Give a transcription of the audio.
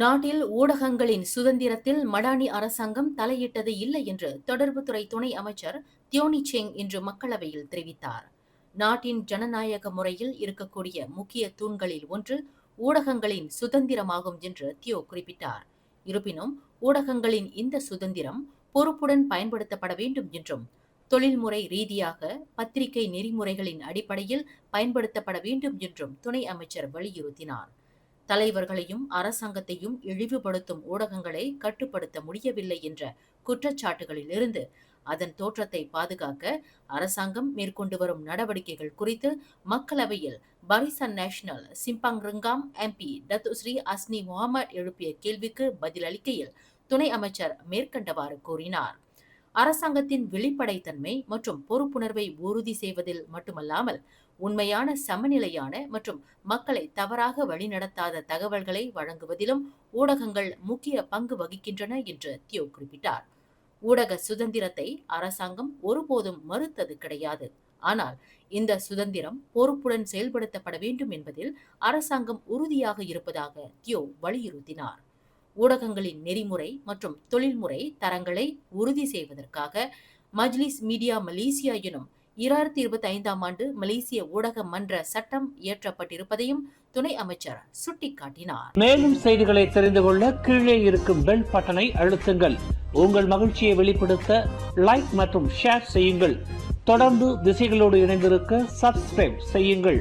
நாட்டில் ஊடகங்களின் சுதந்திரத்தில் மடானி அரசாங்கம் தலையிட்டது இல்லை என்று தொடர்புத்துறை துணை அமைச்சர் தியோனி செங் இன்று மக்களவையில் தெரிவித்தார். நாட்டின் ஜனநாயக முறையில் இருக்கக்கூடிய முக்கிய தூண்களில் ஒன்று ஊடகங்களின் சுதந்திரமாகும் என்று தியோ குறிப்பிட்டார். இருப்பினும் ஊடகங்களின் இந்த சுதந்திரம் பொறுப்புடன் பயன்படுத்தப்பட வேண்டும் என்றும், தொழில்முறை ரீதியாக பத்திரிகை நெறிமுறைகளின் அடிப்படையில் பயன்படுத்தப்பட வேண்டும் என்றும் துணை அமைச்சர் வலியுறுத்தினார். தலைவர்களையும் அரசாங்கத்தையும் இழிவுபடுத்தும் ஊடகங்களை கட்டுப்படுத்த முடியவில்லை என்ற குற்றச்சாட்டுகளிலிருந்து அதன் தோற்றத்தை பாதுகாக்க அரசாங்கம் மேற்கொண்டு வரும் நடவடிக்கைகள் குறித்து மக்களவையில் Barisan Nasional Simpang Renggam MP Datuk Seri Hasni Mohammad எழுப்பிய கேள்விக்கு பதிலளிக்கையில் துணை அமைச்சர் மேற்கண்டவாறு கூறினார். அரசாங்கத்தின் வெளிப்படைத்தன்மை மற்றும் பொறுப்புணர்வை உறுதி செய்வதில் மட்டுமல்லாமல் உண்மையான, சமநிலையான மற்றும் மக்களை தவறாக வழிநடத்தாத தகவல்களை வழங்குவதிலும் ஊடகங்கள் முக்கிய பங்கு வகிக்கின்றன என்று தியோ குறிப்பிட்டார். ஊடக சுதந்திரத்தை அரசாங்கம் ஒருபோதும் மறுத்தது கிடையாது. ஆனால் இந்த சுதந்திரம் பொறுப்புடன் செயல்படுத்தப்பட வேண்டும் என்பதில் அரசாங்கம் உறுதியாக இருப்பதாக தியோ வலியுறுத்தினார். ஊடகங்களின் நெறிமுறை மற்றும் தொழில்முறை தரங்களை உறுதி செய்வதற்காக மஜ்லிஸ் மீடியா மலேசியா எனும் 2025ஆம் ஆண்டு மலேசிய ஊடக மன்ற சட்டம் இயற்றப்பட்டிருப்பதையும் துணை அமைச்சர் சுட்டிக்காட்டினார். மேலும் செய்திகளை தெரிந்து கொள்ள கீழே இருக்கும் பெல் பட்டனை அழுத்துங்கள். உங்கள் மகிழ்ச்சியை வெளிப்படுத்த லைக் மற்றும் ஷேர் செய்யுங்கள். தொடர்ந்து திசைகளோடு இணைந்திருக்க சப்ஸ்கிரைப் செய்யுங்கள்.